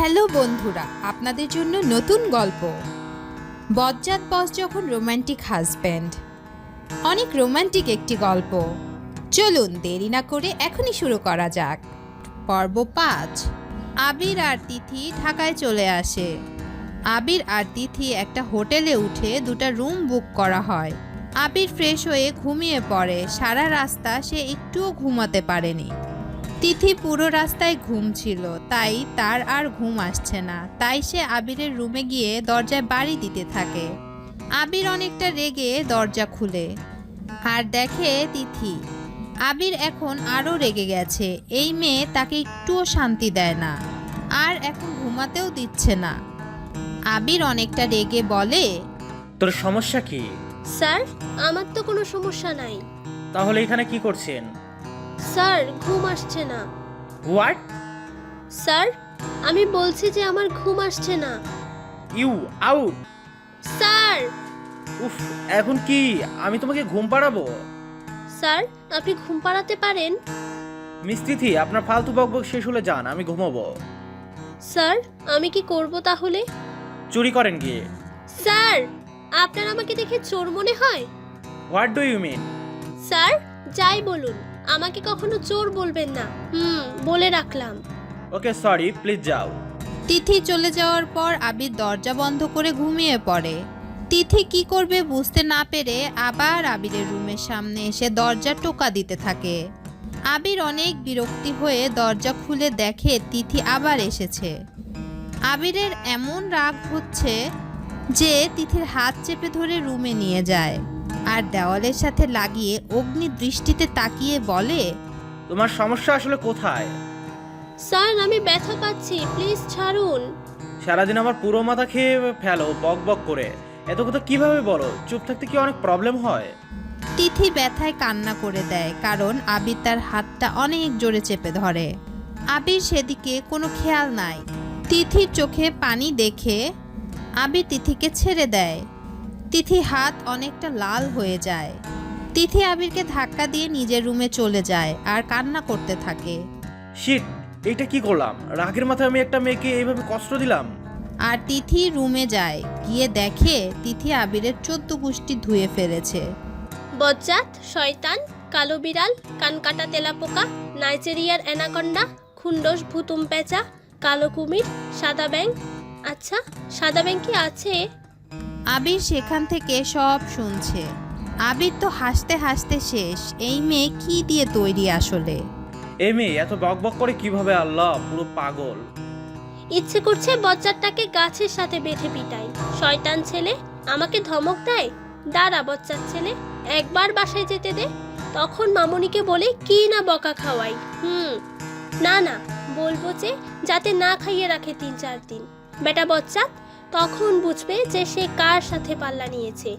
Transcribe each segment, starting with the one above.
Hello বন্ধুরা, আপনাদের জন্য নতুন গল্প। বজ্জাত বস যখন রোমান্টিক হাজব্যান্ড। অনেক রোমান্টিক একটি গল্প। চলুন দেরি না করে এখনই শুরু করা যাক। পর্ব 5। আবির আর তিথি ঢাকায় চলে আসে। আবির আর তিথি একটা হোটেলে উঠে 2টা রুম বুক করা হয়। আবির ফ্রেশ হয়ে ঘুমিয়ে পড়ে। সারা রাস্তা সে একটুও ঘুমাতে পারেনি। তিথি পুরো রাস্তায় ঘুম ছিল, তাই তার আর ঘুম আসছে না। তাই সে আবিরের রুমে গিয়ে দরজায় বাড়ি দিতে থাকে। আবির অনেকটা রেগে দরজা খুলে আর দেখে তিথি। আবির এখন আরও রেগে গেছে। এই মেয়ে তাকে একটুও শান্তি দেয় না, আর এখন ঘুমাতেও দিচ্ছে না। আবির অনেকটা রেগে বলে, তোর সমস্যা কি? স্যার, আমার তো কোনো সমস্যা নাই। তাহলে এখানে কি করছেন? স্যার, ঘুম আসছে না। হোয়াট? স্যার, আমি বলছি যে আমার ঘুম আসছে না। You out. স্যার। উফ, এখন কি আমি তোমাকে ঘুম পাড়াবো? স্যার, আপনি ঘুম পাড়াতে পারেন? মিস তিথি, আপনার ফালতু বকবক শেষ হলে যান, আমি ঘুমাবো। স্যার, আমি কি করব তাহলে? চুরি করেন গিয়ে। স্যার, আপনার আমাকে দেখে চোর মনে হয়? What do you mean? Sir, যাই বলুন, আমাকে কখনো চোর বলবেন না। বলে রাখলাম। ওকে সরি, প্লিজ যাও। তিথি চলে যাওয়ার পর আবির দরজা বন্ধ করে ঘুমিয়ে পড়ে। তিথি কি করবে বুঝতে না পেরে আবার আবিরের রুমের সামনে এসে দরজা টোকা দিতে থাকে। আবির অনেক বিরক্তি হয়ে দরজা খুলে দেখে তিথি আবার এসেছে। আবিরের এমন রাগ হচ্ছে যে তিথির হাত চেপে ধরে রুমে নিয়ে যায় আর দেওয়ালের সাথে লাগিয়ে অগ্নি দৃষ্টিতে তাকিয়ে বলে, তোমার সমস্যা আসলে কোথায়? স্যার, আমি ব্যথা পাচ্ছি, প্লিজ ছাড়ুন। সারাদিন আমার পুরো মাথা খেয়ে ফেলো বক বক করে। এত কথা কিভাবে বলো? চুপ থাকতে কি অনেক প্রবলেম হয়? তিথি ব্যথায় কান্না করে দেয়, কারণ আবির তার হাতটা অনেক জোরে চেপে ধরে। আবির সেদিকে কোনো খেয়াল নাই। তিথির চোখে পানি দেখে আবির তিথিকে ছেড়ে দেয়। তিথি হাত অনেকটা লাল হয়ে যায়। তিথি আবিরকে ধাক্কা দিয়ে নিজের রুমে চলে যায় আর কান্না করতে থাকে। শিট, এইটা কি করলাম? রাগের মাথায় আমি একটা মেয়েকে এইভাবে কষ্ট দিলাম। আর তিথি রুমে যায়, গিয়ে দেখে তিথি আবিরের 14 গুষ্টি ধুয়ে ফেলেছে। বজ্জাত, শয়তান, কালো বিড়াল, কানকাটা তেলাপোকা, নাইজেরিয়ার অ্যানাকন্ডা, খুন্ডস ভুতুম পেঁচা, কালো কুমির, সাদা ব্যাঙ। আচ্ছা, সাদা ব্যাঙ কি আছে? আবির সেখান থেকে সব শুনছে। আবির তো হাসতে হাসতে শেষ। এই মেয়ে কি দিয়ে তৈরি আসলে? এই মেয়ে এত বক বক করে কিভাবে? আল্লাহ, পুরো পাগল। ইচ্ছে করছে বজ্জাতটাকে গাছের সাথে বেঁধে পিটাই। শয়তান ছেলে আমাকে ধমক দেয়। দাঁড়া বজ্জাত ছেলে, একবার বাসায় যেতে দে, তখন মামুনিকে বলে কি না বকা খাওয়াই। না না, বলবো যে যাতে না খাইয়ে রাখে 3-4 দিন। বেটা বজ্জাত, তখন বুঝবে যে সে কার সাথে পাল্লা নিয়েছে।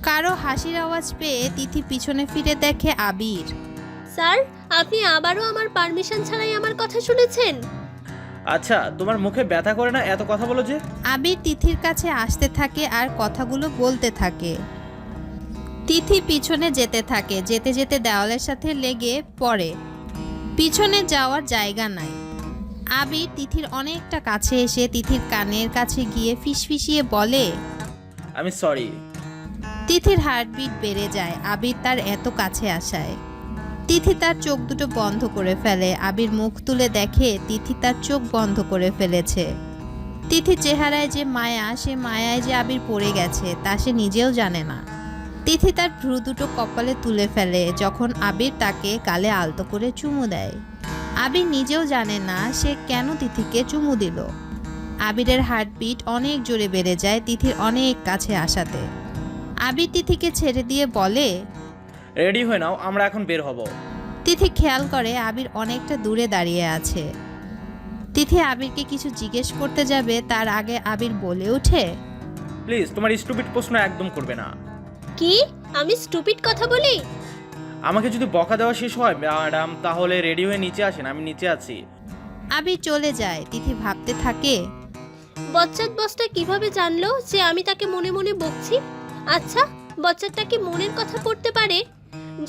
কারো হাসির আওয়াজ পেয়ে তিথি পিছনে ফিরে দেখে আবির। স্যার, আপনি আবারও আমার পারমিশন ছাড়াই আমার কথা শুনেছেন? আচ্ছা, তোমার মুখে ব্যথা করে না এত কথা বলো যে? আবির তিথির কাছে আসতে থাকে আর কথাগুলো বলতে থাকে। তিথি পিছনে যেতে থাকে, যেতে যেতে দেওয়ালের সাথে লেগে পড়ে। পিছনে যাওয়ার জায়গা নাই। আবির তিথির অনেকটা কাছে এসে তিথির কানের কাছে গিয়ে ফিসফিসিয়ে বলে, আমি সরি। তিথির হার্টবিট বেড়ে যায় আবির তার এত কাছে আসায়। তিথি তার চোখ দুটো বন্ধ করে ফেলে। আবির মুখ তুলে দেখে তিথি তার চোখ বন্ধ করে ফেলেছে। তিথির চেহারায় যে মায়া, সে মায়ায় যে আবির পড়ে গেছে তা সে নিজেও জানে না। তিথি তার ভ্রু দুটো কপালে তুলে ফেলে যখন আবির তাকে গালে আলতো করে চুমু দেয়। আবির নিজেও জানে না সে কেন তিথিকে চুমু দিল। আবিরের হার্টবিট অনেক জোরে বেড়ে যায় তিথির অনেক কাছে আসাতে। আবির তিথিকে ছেড়ে দিয়ে বলে, রেডি হয়ে নাও, আমরা এখন বের হব। তিথি খেয়াল করে আবির অনেকটা দূরে দাঁড়িয়ে আছে। তিথি আবিরকে কিছু জিজ্ঞেস করতে যাবে, তার আগে আবির বলে ওঠে, প্লিজ তোমার স্টুপিড প্রশ্ন একদম করবে না। কি? আমি স্টুপিড কথা বলি? আমাকে যদি বকা দেওয়া শেষ হয় ম্যাডাম, তাহলে রেডি হয়ে নিচে আসেন, আমি নিচে আছি। আবির চলে যায়। তিথি ভাবতে থাকে, বজ্জাত বসটা কিভাবে জানলো যে আমি তাকে মনে মনে বকছি? আচ্ছা, বজ্জাতটা কি মনের কথা পড়তে পারে?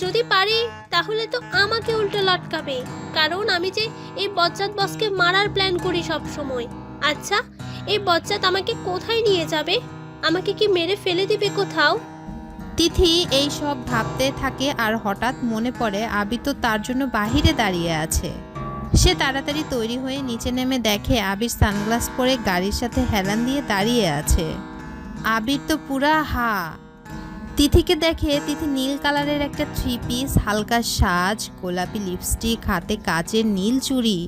যদি পারি তাহলে তো আমাকে উল্টো লটকাবে, কারণ আমি যে এই বজ্জাত বসকে মারার প্ল্যান করি সব সময়। আচ্ছা, এই বজ্জাত আমাকে কোথায় নিয়ে যাবে? আমাকে কি মেরে ফেলে দিবে কোথাও? তিথি এই সব ভাবতে থাকে আর হঠাৎ মনে পড়ে আবির তো তার জন্য বাহিরে দাঁড়িয়ে আছে। সে তাড়াতাড়ি তৈরি হয়ে নিচে নেমে দেখে আবির সানগ্লাস পরে গাড়ির সাথে হেলান দিয়ে দাঁড়িয়ে আছে। আবির তো পুরা হা। তিথিকে দেখে তিথি নীল কালারের একটা 3 পিস, হালকা সাজ, গোলাপি লিপস্টিক, হাতে কাচের নীল চুড়ি,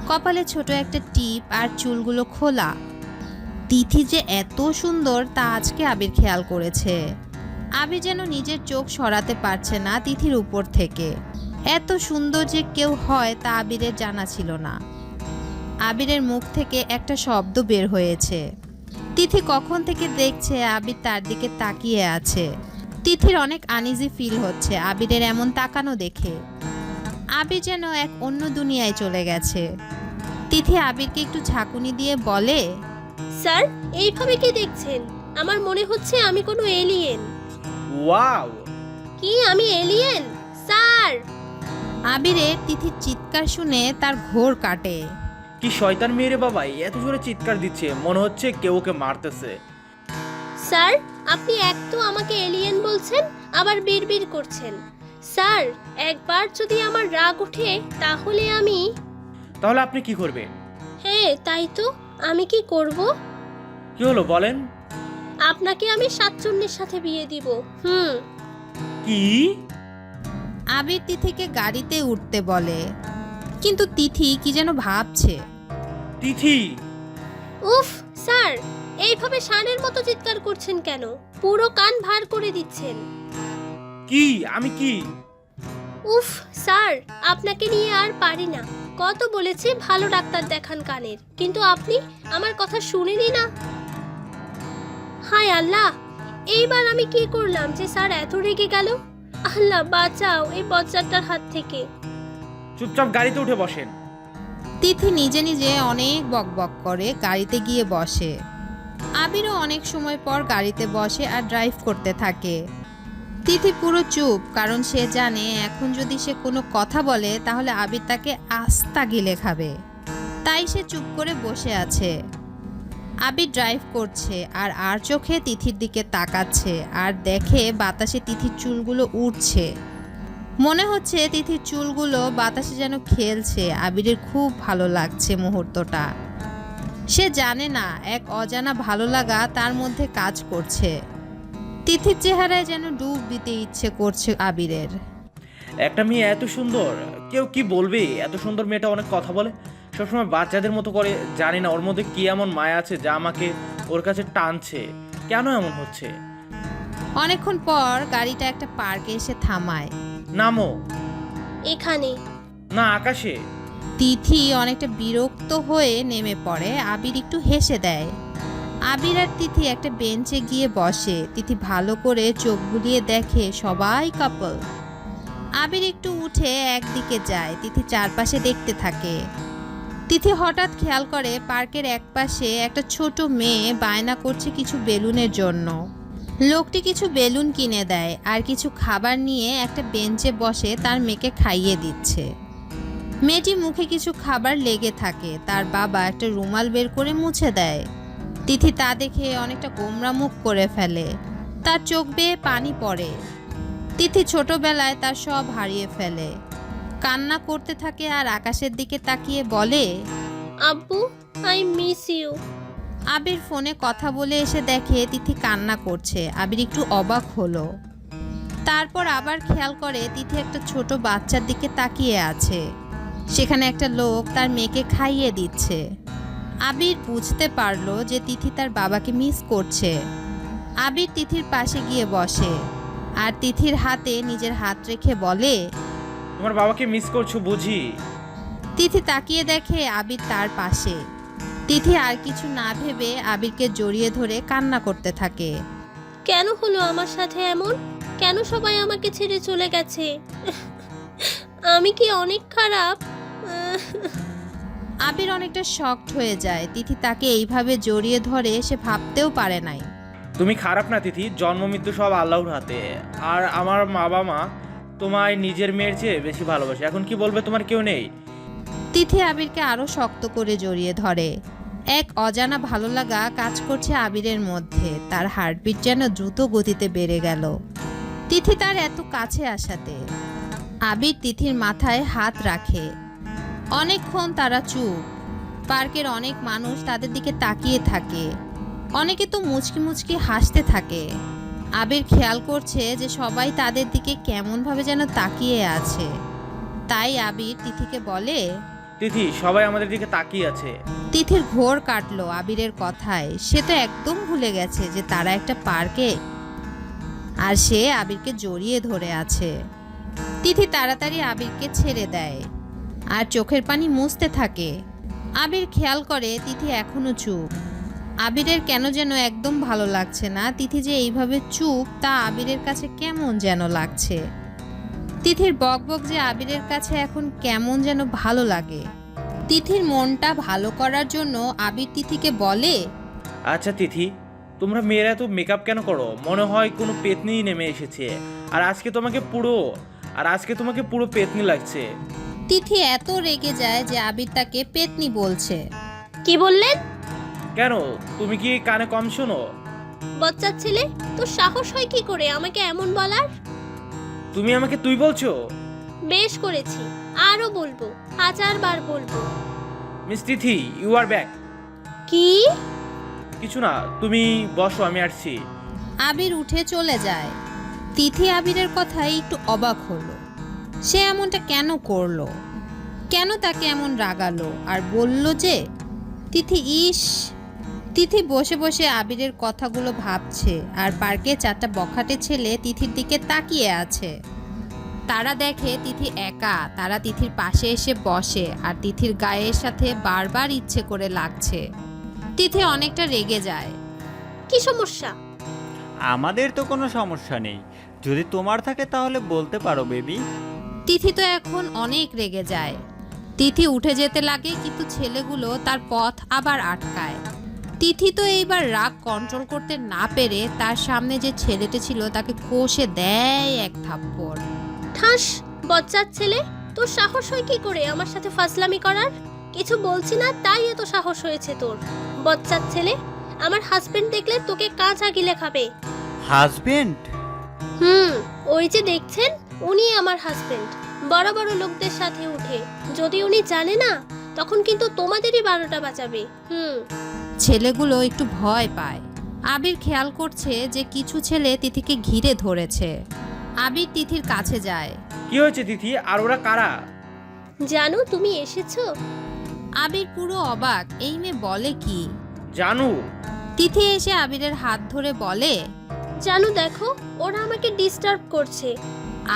কপালে ছোট একটা টিপ আর চুলগুলো খোলা। তিথি যে এত সুন্দর তা আজকে আবির খেয়াল করেছে। আবির যেন নিজের চোখ সরাতে পারছে না তিথির উপর থেকে। এত সুন্দর যে কেউ হয় তা আবিরের জানা ছিল না। আবিরের মুখ থেকে একটা শব্দ বের হয়েছে। তিথি কখন থেকে দেখছে আবির তার দিকে তাকিয়ে আছে। তিথির অনেক আনইজি ফিল হচ্ছে আবিরের এমন তাকানো দেখে। আবির যেন এক অন্য দুনিয়ায় চলে গেছে। তিথি আবিরকে একটু ঝাঁকুনি দিয়ে বলে, স্যার, এইভাবে কি দেখছেন? আমার মনে হচ্ছে আমি কোনো এলিয়েন। ওয়াও! কি আমি এলিয়েন? স্যার! আবিরের তিথির চিৎকার শুনে তার ঘোর কাটে। কি শয়তান মেয়ে রে বাবা, এত জোরে চিৎকার দিচ্ছে, মনে হচ্ছে কেউ ওকে মারতেছে। স্যার, আপনি এক তো আমাকে এলিয়েন বলছেন, আবার বিড়বিড় করছেন। স্যার, একবার যদি আমার রাগ ওঠে তাহলে আমি... তাহলে আপনি কি করবেন? হ্যাঁ, তাই তো। আমি কি করব? কি হলো বলেন? আপনাকে আমি সাতচন্নির সাথে বিয়ে দিব। কি? আবির তিথিকে গাড়িতে উঠতে বলে, কিন্তু তিথি কি যেন ভাবছে। তিথি! উফ স্যার, এইভাবে ষাঁড়ের মতো চিৎকার করছেন কেন? পুরো কান ভার করে দিচ্ছেন। কি? আমি কি? উফ স্যার, আপনাকে নিয়ে আর পারি না। কত বলেছি ভালো ডাক্তার দেখান কানের, কিন্তু আপনি আমার কথা শুনেনই না। হায় আল্লাহ, এইবার আমি কি করলাম যে স্যার এত রেগে গেল? আল্লাহ বাঁচাও এই বজ্জাতটার হাত থেকে। চুপচাপ গাড়িতে উঠে বসেন। তিথি নিজে নিজে অনেক বকবক করে গাড়িতে গিয়ে বসে। আবিরও অনেক সময় পর গাড়িতে বসে আর ড্রাইভ করতে থাকে। তিথি পুরো চুপ, কারণ সে জানে এখন যদি সে কোনো কথা বলে তাহলে আবির তাকে আস্তা গিলে খাবে। তাই সে চুপ করে বসে আছে। আবির ড্রাইভ করছে আর আর চোখে তিথির দিকে তাকাচ্ছে আর দেখে বাতাসে তিথির চুলগুলো উড়ছে। মনে হচ্ছে তিথির চুলগুলো বাতাসে যেন খেলছে। আবিরের খুব ভালো লাগছে মুহূর্তটা। সে জানে না এক অজানা ভালো লাগা তার মধ্যে কাজ করছে। তিথির চেহারায় যেন ডুব দিতে ইচ্ছে করছে আবিরের। একটা মেয়ে এত সুন্দর, কেউ কি বলবে? এত সুন্দর মেয়েটা অনেক কথা বলে, সবসময় বাচ্চাদের মতো করে। জানি না ওর মধ্যে কি এমন মায়া আছে যা আমাকে ওর কাছে টানছে। কেন এমন হচ্ছে? অনেকক্ষণ পর গাড়িটা একটা পার্কে এসে থামায়। নামো। এখানে না, আকাশে। তিথি অনেকটা বিরক্ত হয়ে নেমে পড়ে। আবির একটু হেসে দেয়। আবির আর তিথি একটা বেঞ্চে গিয়ে বসে। তিথি ভালো করে চোখ বুলিয়ে দেখে সবাই কাপল। আবির একটু উঠে একদিকে যায়। তিথি চারপাশে দেখতে থাকে। তিথি হঠাৎ খেয়াল করে পার্কের একপাশে একটা ছোট মেয়ে বায়না করছে কিছু বেলুনের জন্য। লোকটি কিছু বেলুন কিনে দেয় আর কিছু খাবার নিয়ে একটা বেঞ্চে বসে তার মেয়েকে খাইয়ে দিচ্ছে। মেয়েটি মুখে কিছু খাবার লেগে থাকে। তার বাবা একটা রুমাল বের করে মুছে দেয়। তিথি তা দেখে অনেকটা গোমরা মুখ করে ফেলে। তার চোখ বেয়ে পানি পড়ে। তিথি ছোটবেলায় তার সব হারিয়ে ফেলে। কান্না করতে থাকে আর আকাশের দিকে তাকিয়ে বলে, আব্বু, আই মিস ইউ। আবির ফোনে কথা বলে এসে দেখে তিথি কান্না করছে। আবির একটু অবাক হলো। তারপর আবার খেয়াল করে তিথি একটা ছোট বাচ্চার দিকে তাকিয়ে আছে। সেখানে একটা লোক তার মেয়েকে খাইয়ে দিচ্ছে। আবির বুঝতে পারলো যে তিথি তার বাবাকে মিস করছে। আবির তিথির পাশে গিয়ে বসে আর তিথির হাতে নিজের হাত রেখে বলে, তোমার বাবাকে মিস করছো বুঝি? তিথি তাকিয়ে দেখে আবির তার পাশে। তিথি আর কিছু না ভেবে আবিরকে জড়িয়ে ধরে কান্না করতে থাকে। কেন হলো আমার সাথে এমন? কেন সবাই আমাকে ছেড়ে চলে গেছে? আমি কি অনেক খারাপ? আবির অনেকটা শকড হয়ে যায়। তিথি তাকে এইভাবে জড়িয়ে ধরে সে ভাবতেও পারে নাই। তুমি খারাপ না তিথি, জন্ম মৃত্যু সব আল্লাহর হাতে। আর আমার বাবা মা তোমায় নিজের মেয়ের চেয়ে বেশি ভালোবাসি। এখন কি বলবে তোমার কেউ নেই? তিথি আবিরকে আরো শক্ত করে জড়িয়ে ধরে। এক অজানা ভালো লাগা কাজ করছে আবিরের মধ্যে। তার হার্টবিট যেন দ্রুত গতিতে বেড়ে গেল তিথি তার এত কাছে আসাতে। আবির তিথির মাথায় হাত রাখে। অনেকক্ষণ তারা চুপ। পার্কের অনেক মানুষ তাদের দিকে তাকিয়ে থাকে। অনেকে তো মুচকি মুচকি হাসতে থাকে। আবির খেয়াল করছে যে সবাই তাদের দিকে কেমনভাবে যেন তাকিয়ে আছে। তাই আবির তিথিকে বলে, তিথি, সবাই আমাদের দিকে তাকিয়ে আছে। তিথির ঘোর কাটলো আবিরের কথায়। সে তো একদম ভুলে গেছে যে তারা একটা পার্কে, আর সে আবিরকে জড়িয়ে ধরে আছে। তিথি তাড়াতাড়ি আবিরকে ছেড়ে দেয় আর চোখের পানি মুছতে থাকে। আবির খেয়াল করে তিথি এখনো চুপ। আবিরের কেন যেন একদম ভালো লাগছে না। তিথি যে এইভাবে চুপ তা আবিরের কাছে কেমন যেন লাগছে। তিথির বকবক যে আবিরের কাছে এখন কেমন যেন ভালো লাগে। তিথির মনটা ভালো করার জন্য আবির তিথিকে বলে, আচ্ছা তিথি, তোমরা মেয়েরা তো মেকআপ কেন করো? মনে হয় কোনো পেতনিই নেমে এসেছে। আর আজকে তোমাকে পুরো পেতনি লাগছে। তিথি এত রেগে যায় যে আবির তাকে পেতনি বলছে। কি বললেন? কেন, তুমি কি কানে কম শোনো? বচ্চার ছেলে, তোর সাহস হয় কি করে আমাকে এমন বলার? তুমি আমাকে তুই বলছো? বেশ করেছি, আরো বলবো, 1000 বার বলবো। Miss Tithi, you are back. কি? কিছু না, তুমি বসো, আমি আসছি। আবির উঠে চলে যায়। তিথি আবিরের কথায় একটু অবাক হলো। সে এমনটা কেন করলো? কেন তাকে এমন রাগালো আর বলল যে তিথি ইস। তিথি বসে বসে আবিরের কথাগুলো ভাবছে। আর পার্কে 4টা বখাটে ছেলে তিথির দিকে তাকিয়ে আছে। তারা দেখে তিথি একা। তারা তিথির পাশে এসে বসে আর তিথির গায়ের সাথে বারবার ইচ্ছে করে লাগছে। তিথি অনেকটা রেগে যায়। কি সমস্যা? আমাদের তো কোনো সমস্যা নেই, যদি তোমার থাকে তাহলে বলতে পারো বেবি। তিথি তো এখন অনেক রেগে যায়। তিথি উঠে যেতে লাগে কিন্তু ছেলেগুলো তার পথ আবার আটকায়। তিথি তো এইবার রাগ কন্ট্রোল করতে না পেরে তার সামনে যে ছেলেটি ছিল তাকে কষে দেয় এক থাপ্পড়। ঠাস, বচ্চার ছেলে, তোর সাহস হয় কি করে আমার সাথে ফাজলামি করার? কিছু বলছি না তাই এত সাহস হয়েছে তোর। বচ্চার ছেলে, আমার হাজবেন্ড দেখলে তোকে কাঁচা গিলে খাবে। হাজবেন্ড? ওই যে দেখছেন, উনি আমার হাজবেন্ড। বড় বড় লোকদের সাথে উঠে। যদি উনি জানে না, তখন কিন্তু তোমাদেরই 12টা বাজাবে। ছেলেগুলো একটু ভয় পায়। আবির খেয়াল করছে যে কিছু ছেলে তিথিকে ঘিরে ধরেছে। আবির তিথির কাছে যায়। কি হয়েছে তিথি, আর ওরা কারা? জানো তুমি এসেছো? আবির পুরো অবাক, এই মেয়ে বলে কি? জানু? তিথি এসে আবিরের হাত ধরে বলে, জানো দেখো, ওরা আমাকে ডিস্টার্ব করছে।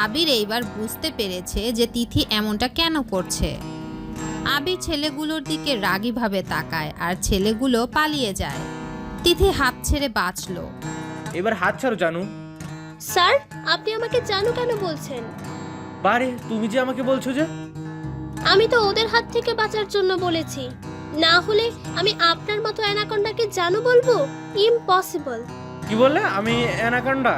আবির এইবার বুঝতে পেরেছে যে তিথি এমনটা কেন করছে। আবির ছেলেগুলোর দিকে রাগীভাবে তাকায় আর ছেলেগুলো পালিয়ে যায়। তিথি হাঁপ ছেড়ে বাঁচলো। এবার হাত ছাড়ো জানু। স্যার, আপনি আমাকে জানো কেন বলছেন? বারে, তুমি যে আমাকে বলছো যে। আমি তো ওদের হাত থেকে বাঁচার জন্য বলেছি। না হলে আমি আপনার মতো অ্যানাকন্ডাকে জানো বলবো? ইম্পসিবল। কি বললে? আমি অ্যানাকন্ডা?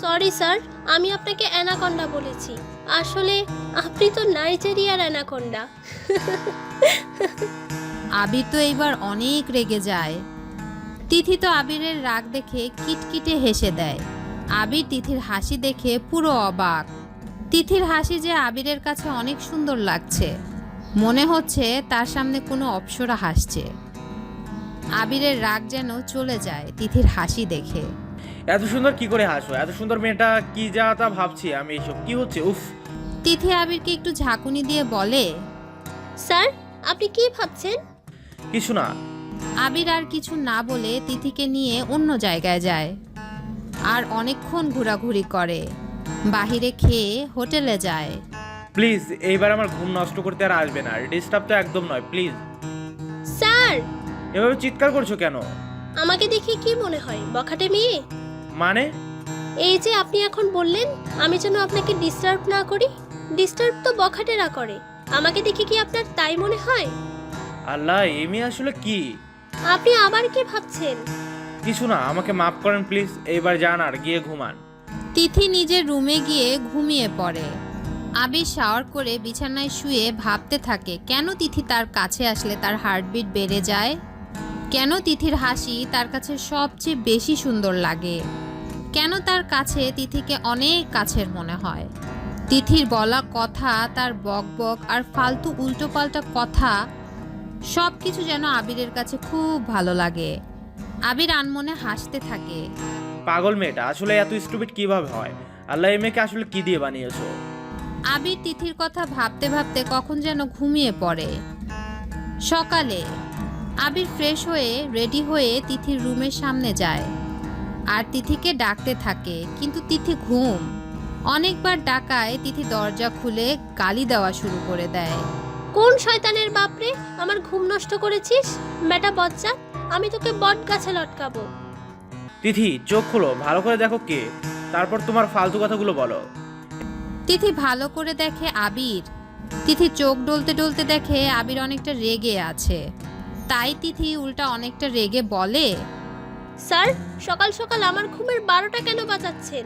সরি স্যার, আমি আপনাকে অ্যানাকন্ডা বলেছি। আসলে আপনি তো নাইজেরিয়ার অ্যানাকন্ডা। আবির তো এইবার অনেক রেগে যায়। তিথি তো আবিরের রাগ দেখে কিটকিটে হেসে দেয়। আবির তিথির হাসি দেখে পুরো অবাক। তিথির হাসি যে আবিরের কাছে অনেক সুন্দর লাগছে। মনে হচ্ছে তার সামনে কোনো অপ্সরা হাসছে। আবিরের রাগ যেন চলে যায় তিথির হাসি দেখে। এত সুন্দর কি করে হাসো? এত সুন্দর মেয়েটা কি যা তা ভাবছি আমি। এসব কি হচ্ছে? উফ। তিথি আবিরকে একটু ঝাঁকুনি দিয়ে বলে, স্যার, আপনি কি ভাবছেন? কিছু না। আবির আর কিছু না বলে তিথিকে নিয়ে অন্য জায়গায় যায় আর অনেকক্ষণ ঘোরাঘুরি করে। বাহিরে খেয়ে হোটেলে যায়। প্লিজ, এইবার আমার ঘুম নষ্ট করতে আর আসবে না। ডিস্টার্ব তো একদম নয়, প্লিজ। স্যার, এভাবে চিৎকার করছো কেন? আমাকে দেখে কি মনে হয় বখাটে মেয়ে? মানে? এই যে আপনি এখন বললেন আমি যেন আপনাকে ডিস্টার্ব না করি। ডিস্টার্ব তো বখাটেরা করে। আমাকে দেখে কি আপনার তাই মনে হয়? আল্লাহ, এই মেয়ে আসলে কি? আপনি আবার কি ভাবছেন? কিছু না, আমাকে মাফ করেন প্লিজ। এইবার যান আর গিয়ে ঘুমান। তিথি নিজের রুমে গিয়ে ঘুমিয়ে পড়ে। আবির শাওয়ার করে বিছানায় শুয়ে ভাবতে থাকে কেন তিথি তার কাছে আসলে তার হার্টবিট বেড়ে যায়, কেন তিথির হাসি তার কাছে সবচেয়ে বেশি সুন্দর লাগে, কেন তার কাছে তিথিকে অনেক কাছের মনে হয়। তিথির বলা কথা, তার বকবক আর ফালতু উল্টোপাল্টা কথা সব কিছু যেন আবিরের কাছে খুব ভালো লাগে। আবির আনমনে হাসতে থাকে। পাগল মেয়েটা আসলে এত স্টুপিড কিভাবে হয়? আল্লাহ এই মেয়েকে আসলে কি দিয়ে বানিয়েছো? আবির তিথির কথা ভাবতে ভাবতে কখন যেন ঘুমিয়ে পড়ে। সকালে আবির ফ্রেশ হয়ে রেডি হয়ে তিথির রুমের সামনে যায় আর তিথিকে ডাকতে থাকে, কিন্তু তিথি ঘুম। অনেকবার ডাকায় তিথি দরজা খুলে গালি দেওয়া শুরু করে দেয়। কোন শয়তানের বাপরে আমার ঘুম নষ্ট করেছিস? বেটা বজ্জাত, আমি তোকে বট গাছে লটকাবো। তিথি চোখ খুলো, ভালো করে দেখো কে, তারপর তোমার ফালতু কথাগুলো বলো। তিথি ভালো করে দেখে আবির। তিথি চোখ ডলতে ডলতে দেখে আবির অনেকটা রেগে আছে। তাই তিথি উল্টা অনেকটা রেগে বলে, স্যার, সকাল সকাল আমার ঘুমের 12টা কেন বাজাচ্ছেন?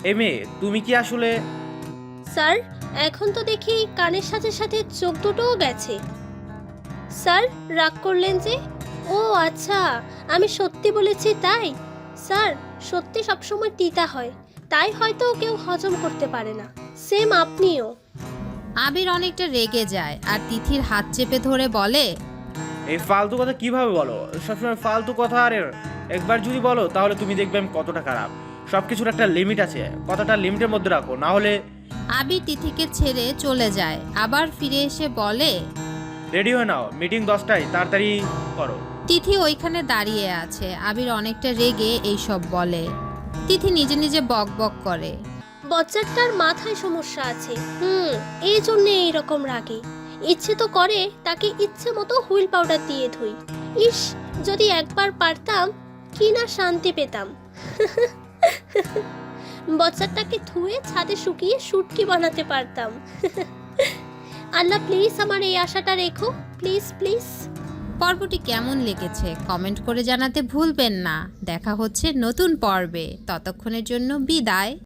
এ মেয়ে তুমি কি আসলে... স্যার, এখন তো দেখি কানের সাথে সাথে চোখ দুটোও গেছে। স্যার, রাগ করলেন যে? ও আচ্ছা, আমি সত্যি বলেছি তাই? স্যার, সত্যি সবসময় তিতা হয়, তাই হয়তো কেউ হজম করতে পারে না। সেম আপনিও। আবির অনেকটা রেগে যায় আর তিথির হাত চেপে ধরে বলে, এই ফালতু কথা কিভাবে বলো? সবসময় ফালতু কথা, আর একবার যদি বলো তাহলে তুমি দেখবে আমি কতটা খারাপ। সবকিছুর একটা লিমিট আছে, কথাটা লিমিটের মধ্যে রাখো, না হলে... আবির তিথিকে ছেড়ে চলে যায়। আবার ফিরে এসে বলে, রেডি হয়ে নাও, মিটিং 10টায়, তাড়াতাড়ি করো। তিথি ওইখানে দাঁড়িয়ে আছে। আবির অনেকটা রেগে এইসব বলে। তিথি নিজে নিজে বক বক করে। বজ্জাতটার মাথায় সমস্যা আছে, এই জন্য এইরকম রাগে। ইচ্ছে তো করে তাকে ইচ্ছে মতো হুইল পাউডার দিয়ে ধুই। ইস, যদি একবার পারতাম, কি না শান্তি পেতাম। বজ্জাতটাকে ধুয়ে ছাদে শুকিয়ে শুটকি বানাতে পারতাম। আল্লাহ প্লিজ আমার এই আশাটা রেখো, প্লিজ প্লিজ। পর্বটি কেমন লেগেছে কমেন্ট করে জানাতে ভুলবেন না। দেখা হচ্ছে নতুন পর্বে, ততক্ষণের জন্য বিদায়।